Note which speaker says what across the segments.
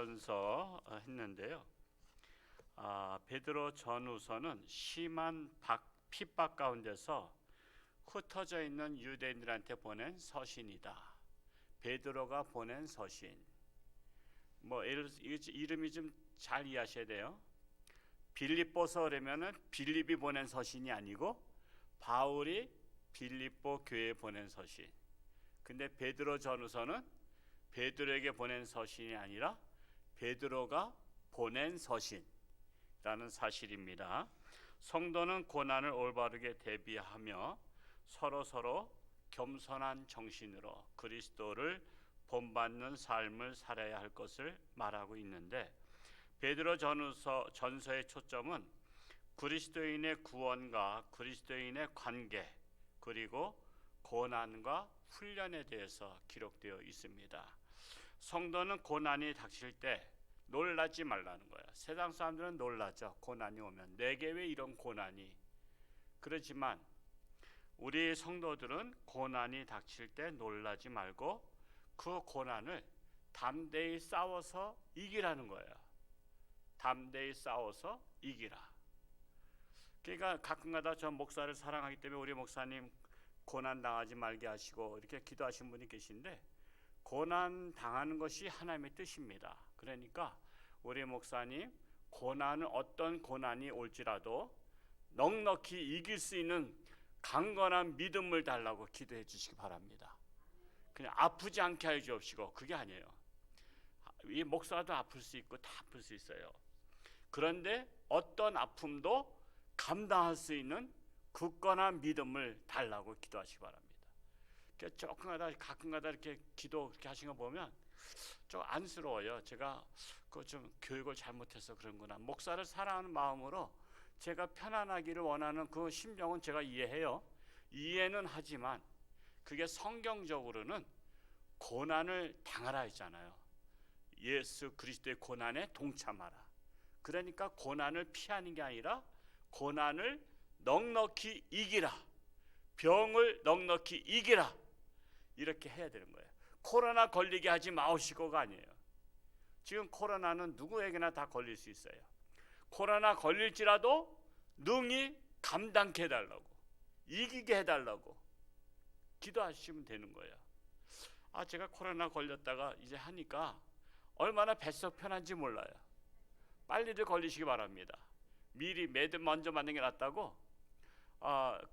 Speaker 1: 베드로전서 했는데요. 베드로 전후서는 심한 핍박 가운데서 흩어져 있는 유대인들한테 보낸 서신이다. 베드로가 보낸 서신. 이름이 좀 잘 이해하셔야 돼요. 빌립보서 그러면은 빌립이 보낸 서신이 아니고 바울이 빌립보 교회에 보낸 서신. 근데 베드로 전후서는 베드로에게 보낸 서신이 아니라 베드로가 보낸 서신이라는 사실입니다. 성도는 고난을 올바르게 대비하며 서로 겸손한 정신으로 그리스도를 본받는 삶을 살아야 할 것을 말하고 있는데, 베드로 전서의 초점은 그리스도인의 구원과 그리스도인의 관계, 그리고 고난과 훈련에 대해서 기록되어 있습니다. 성도는 고난이 닥칠 때 놀라지 말라는 거야. 세상 사람들은 놀라죠. 고난이 오면 내게 왜 이런 고난이. 그렇지만 우리 성도들은 고난이 닥칠 때 놀라지 말고 그 고난을 담대히 싸워서 이기라는 거예요. 담대히 싸워서 이기라. 그러니까 가끔가다 저 목사를 사랑하기 때문에 우리 목사님 고난 당하지 말게 하시고 이렇게 기도하신 분이 계신데, 고난 당하는 것이 하나님의 뜻입니다. 그러니까 우리 목사님 고난은 어떤 고난이 올지라도 넉넉히 이길 수 있는 강건한 믿음을 달라고 기도해 주시기 바랍니다. 그냥 아프지 않게 해 주옵시고, 그게 아니에요. 이 목사도 아플 수 있고 다 아플 수 있어요. 그런데 어떤 아픔도 감당할 수 있는 굳건한 믿음을 달라고 기도하시기 바랍니다. 가끔가다 이렇게 기도 그렇게 하신 거 보면 좀 안쓰러워요. 제가 좀 교육을 잘못해서 그런구나. 목사를 사랑하는 마음으로 제가 편안하기를 원하는 그 심정은 제가 이해해요. 이해는 하지만 그게 성경적으로는 고난을 당하라 했잖아요. 예수 그리스도의 고난에 동참하라. 그러니까 고난을 피하는 게 아니라 고난을 넉넉히 이기라. 병을 넉넉히 이기라. 이렇게 해야 되는 거예요. 코로나 걸리게 하지 마시고가 아니에요. 지금 코로나는 누구에게나 다 걸릴 수 있어요. 코로나 걸릴지라도 능히 감당케 해달라고, 이기게 해달라고 기도하시면 되는 거예요. 제가 코로나 걸렸다가 이제 하니까 얼마나 뱃속 편한지 몰라요. 빨리들 걸리시기 바랍니다. 미리 먼저 맞는 게 낫다고.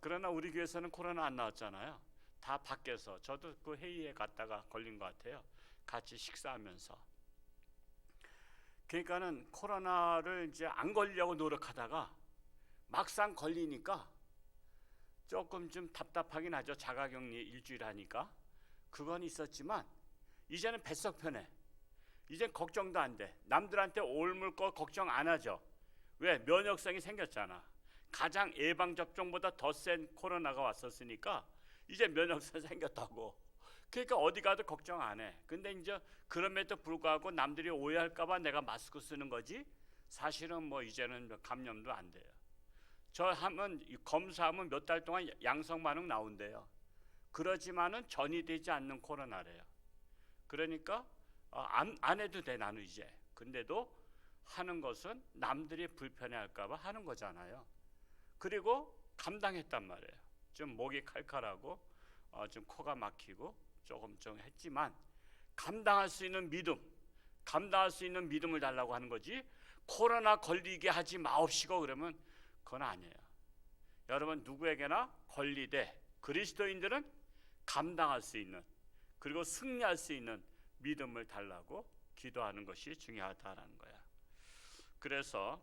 Speaker 1: 그러나 우리 교회에서는 코로나 안 나왔잖아요. 다 밖에서. 저도 그 회의에 갔다가 걸린 것 같아요. 같이 식사하면서. 그러니까는 코로나를 이제 안 걸리려고 노력하다가 막상 걸리니까 조금 좀 답답하긴 하죠. 자가격리 일주일 하니까. 그건 있었지만 이제는 뱃속 편해. 이젠 걱정도 안 돼. 남들한테 옮을 거 걱정 안 하죠. 왜? 면역성이 생겼잖아. 가장 예방접종보다 더 센 코로나가 왔었으니까 이제 면역성이 생겼다고. 그러니까 어디 가도 걱정 안 해. 근데 이제 그럼에도 불구하고 남들이 오해할까봐 내가 마스크 쓰는 거지, 사실은 이제는 감염도 안 돼요. 검사하면 몇 달 동안 양성 반응 나온대요. 그러지만은 전이되지 않는 코로나래요. 그러니까 안 해도 돼 나는 이제. 근데도 하는 것은 남들이 불편해할까봐 하는 거잖아요. 그리고 감당했단 말이에요. 좀 목이 칼칼하고 좀 코가 막히고 조금 했지만 감당할 수 있는 믿음, 감당할 수 있는 믿음을 달라고 하는 거지, 코로나 걸리게 하지 마옵시고 그러면 그건 아니에요. 여러분 누구에게나 걸리되 그리스도인들은 감당할 수 있는, 그리고 승리할 수 있는 믿음을 달라고 기도하는 것이 중요하다라는 거야. 그래서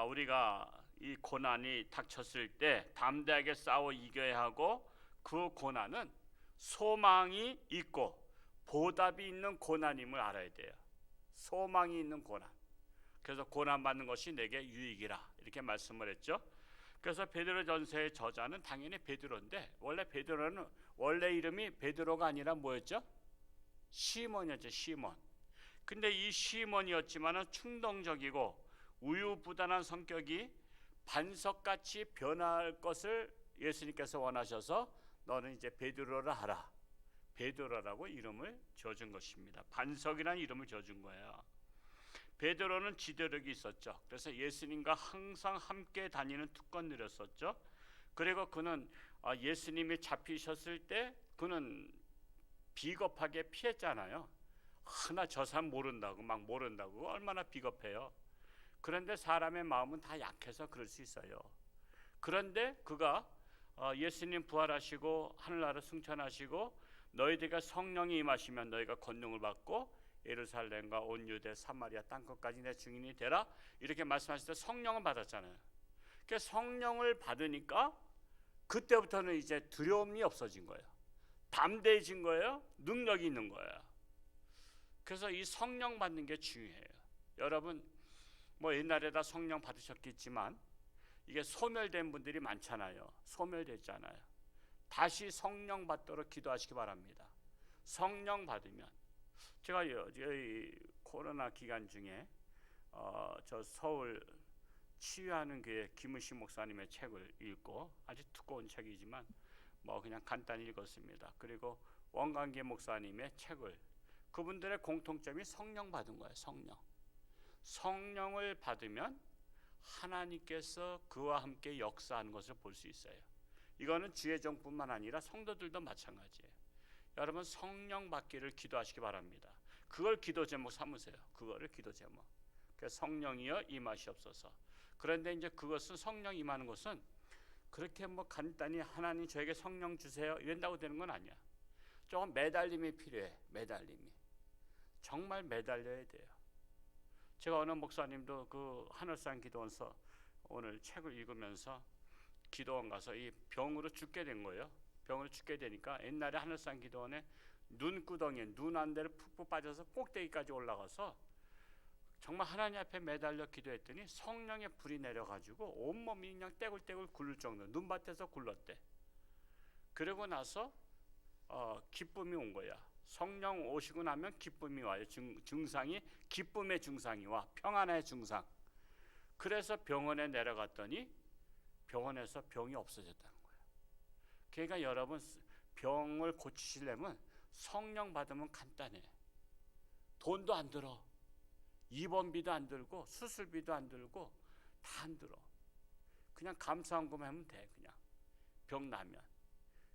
Speaker 1: 우리가 이 고난이 닥쳤을 때 담대하게 싸워 이겨야 하고, 그 고난은 소망이 있고 보답이 있는 고난임을 알아야 돼요. 소망이 있는 고난. 그래서 고난받는 것이 내게 유익이라 이렇게 말씀을 했죠. 그래서 베드로전서의 저자는 당연히 베드로인데, 원래 베드로는 원래 이름이 베드로가 아니라 뭐였죠? 시몬이었죠. 시몬. 근데 이 시몬이었지만은 충동적이고 우유부단한 성격이 반석같이 변할 것을 예수님께서 원하셔서 너는 이제 베드로라 하라. 베드로라고 이름을 지어준 것입니다. 반석이라는 이름을 지어준 거예요. 베드로는 지도력이 있었죠. 그래서 예수님과 항상 함께 다니는 특권 누렸었죠. 그리고 그는 예수님이 잡히셨을 때 그는 비겁하게 피했잖아요. 하나 저 사람 모른다고 막 모른다고 얼마나 비겁해요. 그런데 사람의 마음은 다 약해서 그럴 수 있어요. 그런데 그가 예수님 부활하시고 하늘나라 승천하시고 너희들과 성령이 임하시면 너희가 권능을 받고 예루살렘과 온 유대 사마리아 땅끝까지 내 증인이 되라 이렇게 말씀하실 때 성령을 받았잖아요. 그 성령을 받으니까 그때부터는 이제 두려움이 없어진 거예요. 담대해진 거예요. 능력이 있는 거예요. 그래서 이 성령 받는 게 중요해요. 여러분 뭐 옛날에 다 성령 받으셨겠지만 이게 소멸된 분들이 많잖아요. 소멸됐잖아요. 다시 성령 받도록 기도하시기 바랍니다. 성령 받으면 제가 이 코로나 기간 중에 저 서울 치유하는 교회 김우식 목사님의 책을 읽고 아주 두꺼운 책이지만 뭐 그냥 간단히 읽었습니다. 그리고 원광기 목사님의 책을 그분들의 공통점이 성령 받은 거예요. 성령을 받으면 하나님께서 그와 함께 역사하는 것을 볼 수 있어요. 이거는 지혜정뿐만 아니라 성도들도 마찬가지예요. 여러분 성령 받기를 기도하시기 바랍니다. 그걸 기도 제목 삼으세요. 그거를 기도 제목. 성령이여 임하시옵소서. 그런데 이제 그것은 성령 임하는 것은 그렇게 뭐 간단히 하나님 저에게 성령 주세요 이런다고 되는 건 아니야. 조금 매달림이 필요해. 매달림이. 정말 매달려야 돼요. 제가 어느 목사님도 그 하늘산 기도원서 오늘 책을 읽으면서 기도원 가서 이 병으로 죽게 된 거예요. 병으로 죽게 되니까 옛날에 하늘산 기도원에 눈구덩이에 눈 한 대를 푹푹 빠져서 꼭대기까지 올라가서 정말 하나님 앞에 매달려 기도했더니 성령의 불이 내려가지고 온몸이 그냥 떼굴떼굴 굴릴 정도 눈밭에서 굴렀대. 그러고 나서 기쁨이 온 거야. 성령 오시고 나면 기쁨이 와요. 증상이 기쁨의 증상이 와. 평안의 증상. 그래서 병원에 내려갔더니 병원에서 병이 없어졌다는 거예요. 그러니까 여러분 병을 고치시려면 성령 받으면 간단해. 돈도 안 들어. 입원비도 안 들고 수술비도 안 들고 다 안 들어. 그냥 감사한금만 하면 돼. 그냥 병 나면.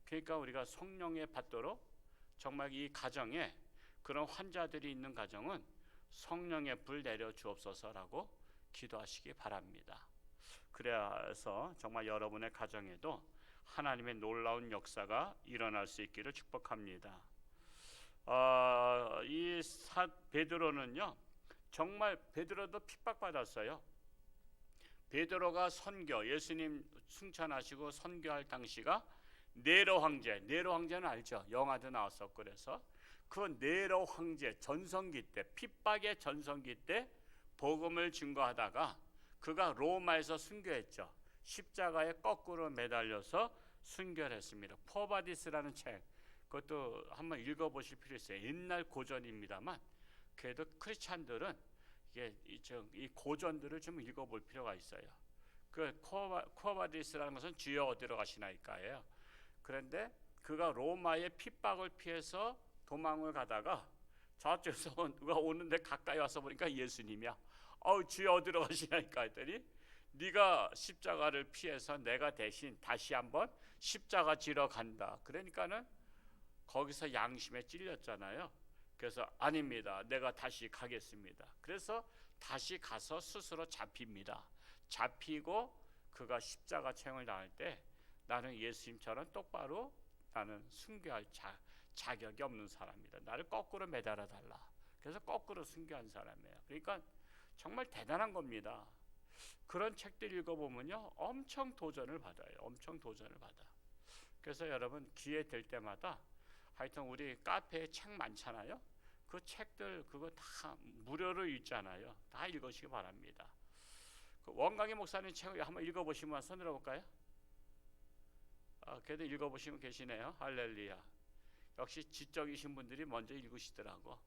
Speaker 1: 그러니까 우리가 성령에 받도록 정말 이 가정에 그런 환자들이 있는 가정은 성령의 불 내려 주옵소서라고 기도하시기 바랍니다. 그래서 정말 여러분의 가정에도 하나님의 놀라운 역사가 일어날 수 있기를 축복합니다. 이 베드로는요 정말 베드로도 핍박받았어요. 베드로가 선교 예수님 승천하시고 선교할 당시가 네로 황제, 네로 황제는 알죠? 영화도 나왔었고 그래서 그 네로 황제 전성기 때 핍박의 전성기 때 복음을 증거하다가 그가 로마에서 순교했죠. 십자가에 거꾸로 매달려서 순교를 했습니다. 포바디스라는 책 그것도 한번 읽어보실 필요 있어요. 옛날 고전입니다만 그래도 크리스찬들은 이 고전들을 좀 읽어볼 필요가 있어요. 그 코바디스라는 것은 주여 어디로 가시나이까예요. 그런데 그가 로마의 핍박을 피해서 도망을 가다가 저쪽에서 누가 오는데 가까이 와서 보니까 예수님이야. 주여 어디로 가시나이까 했더니 네가 십자가를 피해서 내가 대신 다시 한번 십자가 지러 간다. 그러니까는 거기서 양심에 찔렸잖아요. 그래서 아닙니다. 내가 다시 가겠습니다. 그래서 다시 가서 스스로 잡힙니다. 잡히고 그가 십자가 체형을 당할 때 나는 예수님처럼 똑바로 나는 순교할 자격이 없는 사람이다. 나를 거꾸로 매달아 달라. 그래서 거꾸로 순교한 사람이에요. 그러니까 정말 대단한 겁니다. 그런 책들 읽어보면요 엄청 도전을 받아요. 엄청 도전을 받아. 그래서 여러분 기회 될 때마다 하여튼 우리 카페에 책 많잖아요. 그 책들 그거 다 무료로 읽잖아요. 다 읽으시기 바랍니다. 그 원광희 목사님 책 한번 읽어보시면 손 들어볼까요? 그래도 읽어보시면 계시네요. 할렐루야. 역시 지적이신 분들이 먼저 읽으시더라고.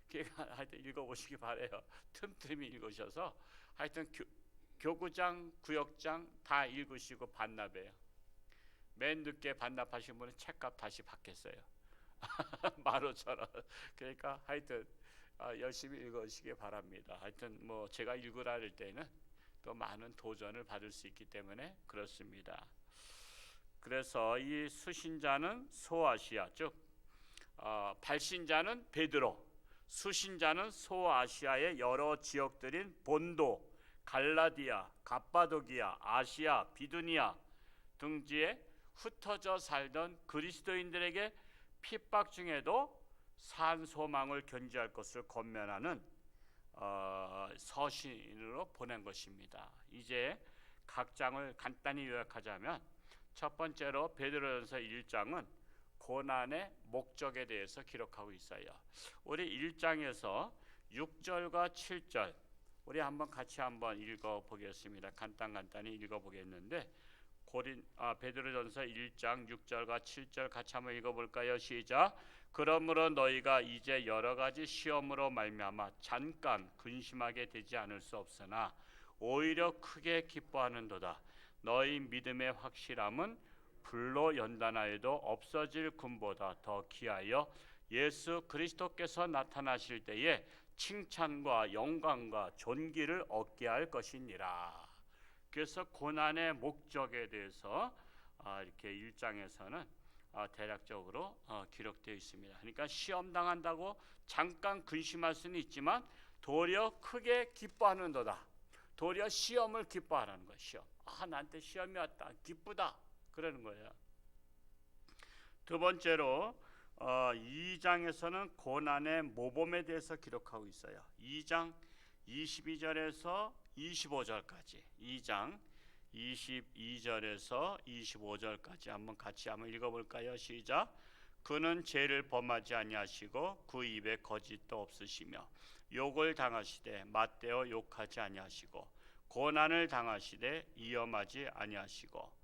Speaker 1: 그러니까 하여튼 읽어보시기 바래요. 틈틈이 읽으셔서 하여튼 교구장, 구역장 다 읽으시고 반납해요. 맨 늦게 반납하신 분은 책값 다시 받겠어요. 15,000원. 그러니까 하여튼 열심히 읽으시기 바랍니다. 하여튼 뭐 제가 읽으라 할 때는 또 많은 도전을 받을 수 있기 때문에 그렇습니다. 그래서 이 수신자는 소아시아, 즉 발신자는 베드로, 수신자는 소아시아의 여러 지역들인 본도, 갈라디아, 갑바도기아, 아시아, 비두니아 등지에 흩어져 살던 그리스도인들에게 핍박 중에도 산 소망을 견지할 것을 권면하는 서신으로 보낸 것입니다. 이제 각 장을 간단히 요약하자면, 첫 번째로 베드로전서 1장은 고난의 목적에 대해서 기록하고 있어요. 우리 1장에서 6절과 7절 우리 같이 한번 읽어보겠습니다. 간단히 읽어보겠는데, 베드로전서 1장 6절과 7절 같이 한번 읽어볼까요? 시작. 그러므로 너희가 이제 여러 가지 시험으로 말미암아 잠깐 근심하게 되지 않을 수 없으나 오히려 크게 기뻐하는도다. 너희 믿음의 확실함은 불로 연단하여도 없어질 금보다 더 귀하여 예수 그리스도께서 나타나실 때에 칭찬과 영광과 존귀를 얻게 할 것이니라. 그래서 고난의 목적에 대해서 이렇게 1장에서는 대략적으로 기록되어 있습니다. 그러니까 시험 당한다고 잠깐 근심할 수는 있지만 도리어 크게 기뻐하는도다. 도리어 시험을 기뻐하라는 거예요. 시험. 나한테 시험이 왔다. 기쁘다. 그러는 거예요. 두 번째로 2장에서는 고난의 모범에 대해서 기록하고 있어요. 2장 22절에서 25절까지 2장 22절에서 25절까지 같이 한번 읽어볼까요? 시작. 그는 죄를 범하지 아니하시고 그 입에 거짓도 없으시며 욕을 당하시되 맞대어 욕하지 아니하시고 고난을 당하시되 위험하지 아니하시고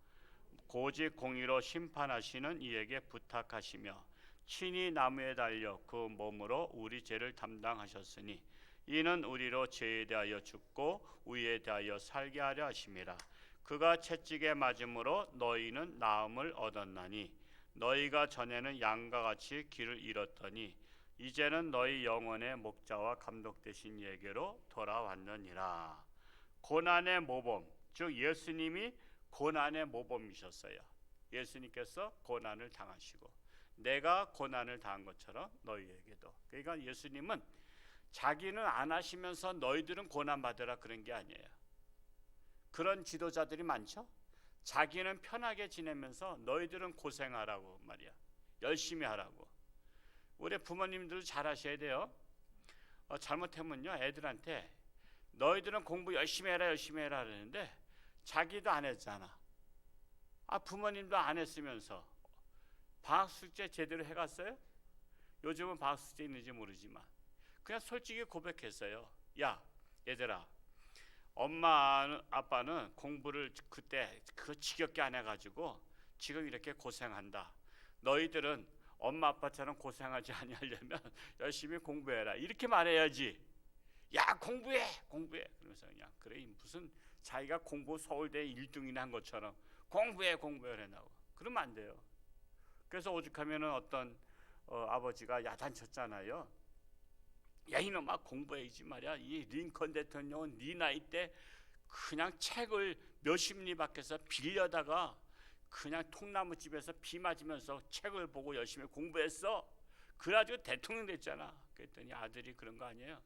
Speaker 1: 오직 공의로 심판하시는 이에게 부탁하시며 친히 나무에 달려 그 몸으로 우리 죄를 담당하셨으니 이는 우리로 죄에 대하여 죽고 의에 대하여 살게 하려 하심이라. 그가 채찍에 맞음으로 너희는 나음을 얻었나니 너희가 전에는 양과 같이 길을 잃었더니 이제는 너희 영혼의 목자와 감독 되신 이에게로 돌아왔느니라. 고난의 모범, 즉 예수님이 고난의 모범이셨어요. 예수님께서 고난을 당하시고 내가 고난을 당한 것처럼 너희에게도. 그러니까 예수님은 자기는 안 하시면서 너희들은 고난 받으라 그런 게 아니에요. 그런 지도자들이 많죠. 자기는 편하게 지내면서 너희들은 고생하라고 말이야. 열심히 하라고. 우리 부모님들도 잘 하셔야 돼요. 잘못하면요 애들한테 너희들은 공부 열심히 해라 그러는데 자기도 안 했잖아. 부모님도 안 했으면서 방학 숙제 제대로 해갔어요? 요즘은 방학 숙제 있는지 모르지만 그냥 솔직히 고백했어요. 야 얘들아, 엄마 아빠는 공부를 그때 지겹게 안 해가지고 지금 이렇게 고생한다. 너희들은 엄마 아빠처럼 고생하지 아니하려면 열심히 공부해라. 이렇게 말해야지. 야 공부해 그러면서 그냥 그래 무슨 자기가 공부 서울대 1등이나 한 것처럼 공부해 그러나고 그러면 안 돼요. 그래서 오죽하면은 어떤 아버지가 야단쳤잖아요. 야 이놈아 공부해야지 말이야. 이 링컨 대통령은 네 나이 때 그냥 책을 몇십 리 밖에서 빌려다가 그냥 통나무집에서 비 맞으면서 책을 보고 열심히 공부했어. 그래가지고 대통령 됐잖아. 그랬더니 아들이 그런 거 아니에요.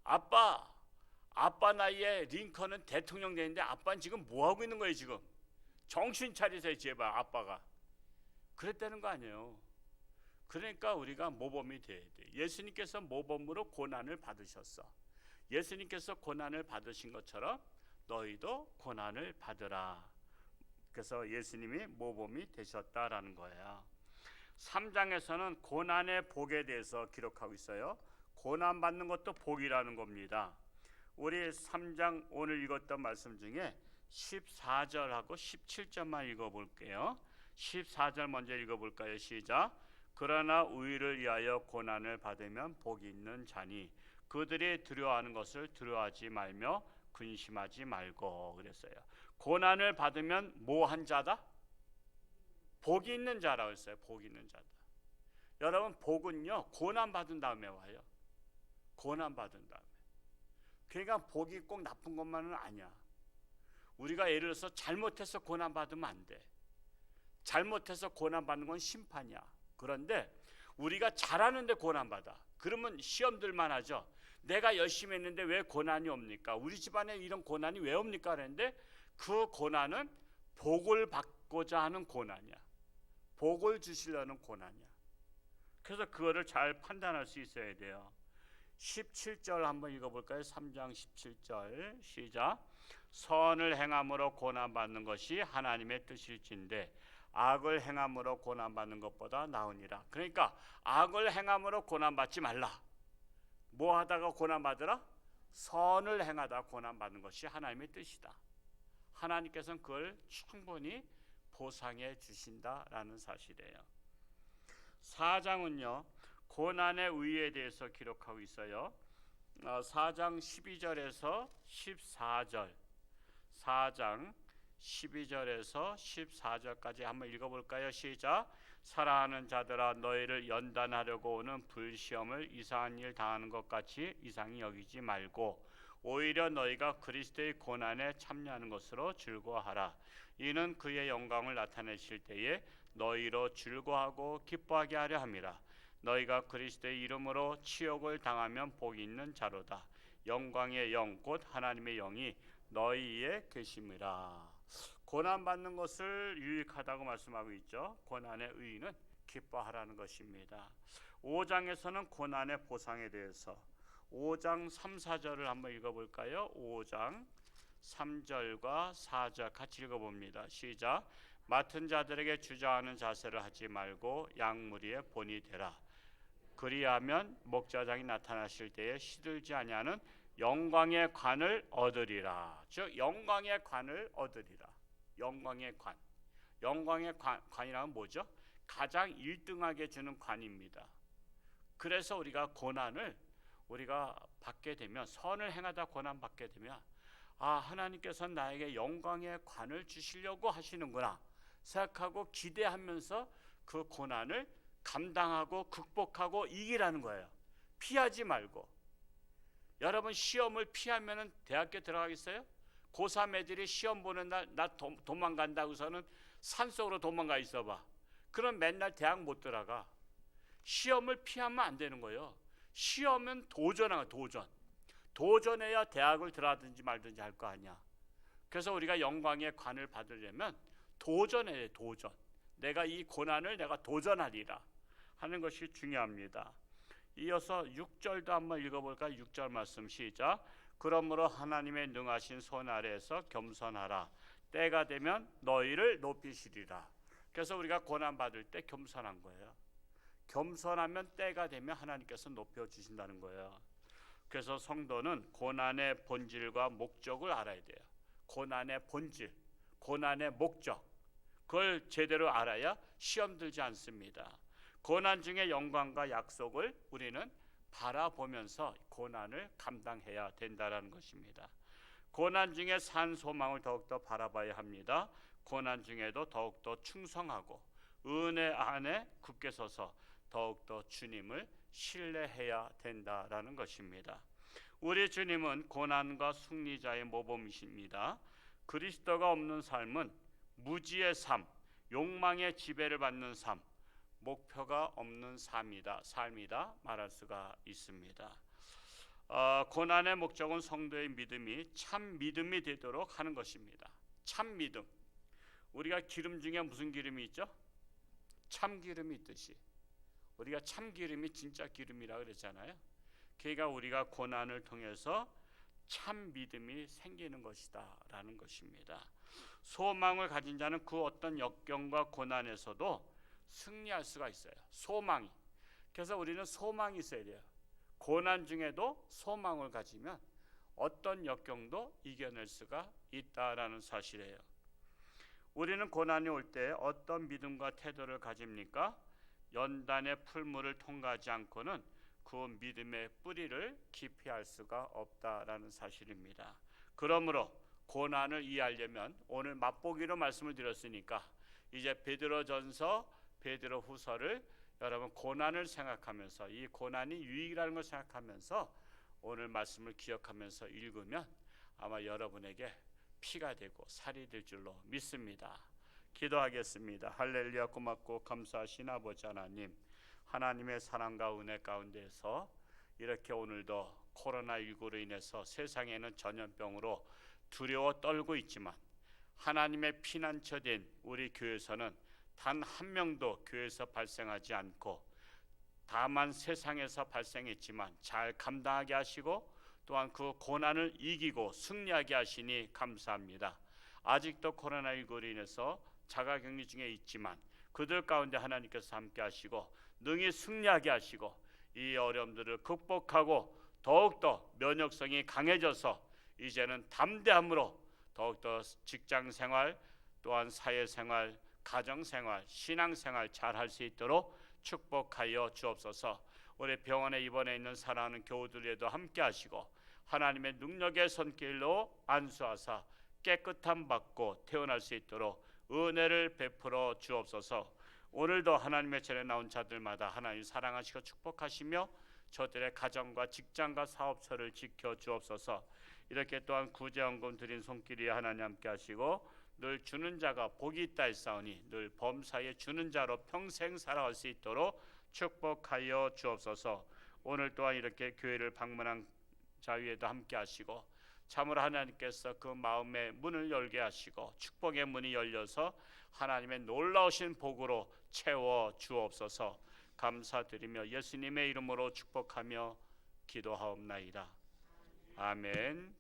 Speaker 1: 아빠 나이에 링컨은 대통령 되는데 아빠는 지금 뭐 하고 있는 거예요? 지금 정신 차리세요 제발. 아빠가 그랬다는 거 아니에요. 그러니까 우리가 모범이 돼야 돼. 예수님께서 모범으로 고난을 받으셨어. 예수님께서 고난을 받으신 것처럼 너희도 고난을 받으라. 그래서 예수님이 모범이 되셨다라는 거예요. 3장에서는 고난의 복에 대해서 기록하고 있어요. 고난 받는 것도 복이라는 겁니다. 우리 3장 오늘 읽었던 말씀 중에 14절하고 17절만 읽어볼게요. 14절 먼저 읽어볼까요? 시작. 그러나 의를 위하여 고난을 받으면 복이 있는 자니 그들이 두려워하는 것을 두려워하지 말며 근심하지 말고 그랬어요. 고난을 받으면 뭐 한 자다? 복이 있는 자라고 했어요. 복이 있는 자다. 여러분 복은요 고난 받은 다음에 와요. 고난 받은 다음에. 그러니까 복이 꼭 나쁜 것만은 아니야. 우리가 예를 들어서 잘못해서 고난 받으면 안 돼. 잘못해서 고난 받는 건 심판이야. 그런데 우리가 잘하는데 고난 받아. 그러면 시험들만 하죠. 내가 열심히 했는데 왜 고난이 옵니까? 우리 집안에 이런 고난이 왜 옵니까? 그랬는데 그 고난은 복을 받고자 하는 고난이야. 복을 주시려는 고난이야. 그래서 그거를 잘 판단할 수 있어야 돼요. 17절 한번 읽어볼까요? 3장 17절 시작. 선을 행함으로 고난받는 것이 하나님의 뜻일진데 악을 행함으로 고난받는 것보다 나으니라. 그러니까 악을 행함으로 고난받지 말라. 뭐 하다가 고난받으라? 선을 행하다 고난받는 것이 하나님의 뜻이다. 하나님께서는 그걸 충분히 보상해 주신다라는 사실이에요. 4장은요 고난의 의의에 대해서 기록하고 있어요. 4장 12절에서 14절 4장 12절에서 14절까지 한번 읽어볼까요? 시작. 사랑하는 자들아 너희를 연단하려고 오는 불시험을 이상한 일 당하는 것 같이 이상히 여기지 말고 오히려 너희가 그리스도의 고난에 참여하는 것으로 즐거워하라. 이는 그의 영광을 나타내실 때에 너희로 즐거워하고 기뻐하게 하려 함이라. 너희가 그리스도의 이름으로 치욕을 당하면 복이 있는 자로다. 영광의 영 곧 하나님의 영이 너희에 계심이라. 고난받는 것을 유익하다고 말씀하고 있죠. 고난의 의의는 기뻐하라는 것입니다. 5장에서는 고난의 보상에 대해서 5장 3, 4절을 한번 읽어볼까요? 5장 3절과 4절 같이 읽어봅니다. 시작. 맡은 자들에게 주저하는 자세를 하지 말고 양무리의 본이 되라. 그리하면 목자장이 나타나실 때에 시들지 아니하는 영광의 관을 얻으리라. 즉 영광의 관을 얻으리라. 영광의 관. 영광의 관이라면 뭐죠? 가장 1등하게 주는 관입니다. 그래서 우리가 고난을 우리가 받게 되면 선을 행하다 고난 받게 되면 하나님께서는 나에게 영광의 관을 주시려고 하시는구나 생각하고 기대하면서 그 고난을 감당하고 극복하고 이기라는 거예요. 피하지 말고. 여러분 시험을 피하면 대학교 들어가겠어요? 고3 애들이 시험 보는 날 나 도망간다고서는 산속으로 도망가 있어봐. 그럼 맨날 대학 못 들어가. 시험을 피하면 안 되는 거예요. 시험은 도전하는 도전. 도전해야 대학을 들어가든지 말든지 할 거 아니야. 그래서 우리가 영광의 관을 받으려면 도전해야 돼. 도전. 내가 이 고난을 내가 도전하리라 하는 것이 중요합니다. 이어서 6절도 한번 읽어볼까? 6절 말씀 시작. 그러므로 하나님의 능하신 손 아래에서 겸손하라. 때가 되면 너희를 높이시리라. 그래서 우리가 고난 받을 때 겸손한 거예요. 겸손하면 때가 되면 하나님께서 높여주신다는 거예요. 그래서 성도는 고난의 본질과 목적을 알아야 돼요. 고난의 본질, 고난의 목적, 그걸 제대로 알아야 시험 들지 않습니다. 고난 중에 영광과 약속을 우리는 바라보면서 고난을 감당해야 된다는 것입니다. 고난 중에 산 소망을 더욱더 바라봐야 합니다. 고난 중에도 더욱더 충성하고 은혜 안에 굳게 서서 더욱더 주님을 신뢰해야 된다라는 것입니다. 우리 주님은 고난과 승리자의 모범이십니다. 그리스도가 없는 삶은 무지의 삶, 욕망의 지배를 받는 삶, 목표가 없는 삶이다 말할 수가 있습니다. 고난의 목적은 성도의 믿음이 참 믿음이 되도록 하는 것입니다. 참 믿음. 우리가 기름 중에 무슨 기름이 있죠? 참 기름이 있듯이 우리가 참 기름이 진짜 기름이라 그랬잖아요. 그러니까 우리가 고난을 통해서 참 믿음이 생기는 것이다 라는 것입니다. 소망을 가진 자는 그 어떤 역경과 고난에서도 승리할 수가 있어요. 소망이. 그래서 우리는 소망이 있어야 돼요. 고난 중에도 소망을 가지면 어떤 역경도 이겨낼 수가 있다라는 사실이에요. 우리는 고난이 올 때 어떤 믿음과 태도를 가집니까? 연단의 풀물을 통과하지 않고는 그 믿음의 뿌리를 깊이 할 수가 없다라는 사실입니다. 그러므로 고난을 이해하려면 오늘 맛보기로 말씀을 드렸으니까 이제 베드로전서, 베드로후서를 여러분 고난을 생각하면서 이 고난이 유익이라는 걸 생각하면서 오늘 말씀을 기억하면서 읽으면 아마 여러분에게 피가 되고 살이 될 줄로 믿습니다. 기도하겠습니다. 할렐루야. 고맙고 감사하신 아버지 하나님, 하나님의 사랑과 은혜 가운데서 이렇게 오늘도 코로나19로 인해서 세상에는 전염병으로 두려워 떨고 있지만 하나님의 피난처된 우리 교회에서는 단 한 명도 교회에서 발생하지 않고 다만 세상에서 발생했지만 잘 감당하게 하시고 또한 그 고난을 이기고 승리하게 하시니 감사합니다. 아직도 코로나19로 인해서 자가격리 중에 있지만 그들 가운데 하나님께서 함께 하시고 능히 승리하게 하시고 이 어려움들을 극복하고 더욱더 면역성이 강해져서 이제는 담대함으로 더욱더 직장생활 또한 사회생활, 가정생활, 신앙생활 잘 할 수 있도록 축복하여 주옵소서. 우리 병원에 입원해 있는 사랑하는 교우들에도 함께 하시고 하나님의 능력의 손길로 안수하사 깨끗함 받고 태어날 수 있도록 은혜를 베풀어 주옵소서. 오늘도 하나님의 전에 나온 자들마다 하나님 사랑하시고 축복하시며 저들의 가정과 직장과 사업처를 지켜 주옵소서. 이렇게 또한 구제헌금 드린 손길이 하나님 함께 하시고 늘 주는 자가 복이 있다 했사오니 늘 범사에 주는 자로 평생 살아갈 수 있도록 축복하여 주옵소서. 오늘 또한 이렇게 교회를 방문한 자 위에도 함께 하시고 참으로 하나님께서 그 마음의 문을 열게 하시고 축복의 문이 열려서 하나님의 놀라우신 복으로 채워 주옵소서. 감사드리며 예수님의 이름으로 축복하며 기도하옵나이다. 아멘.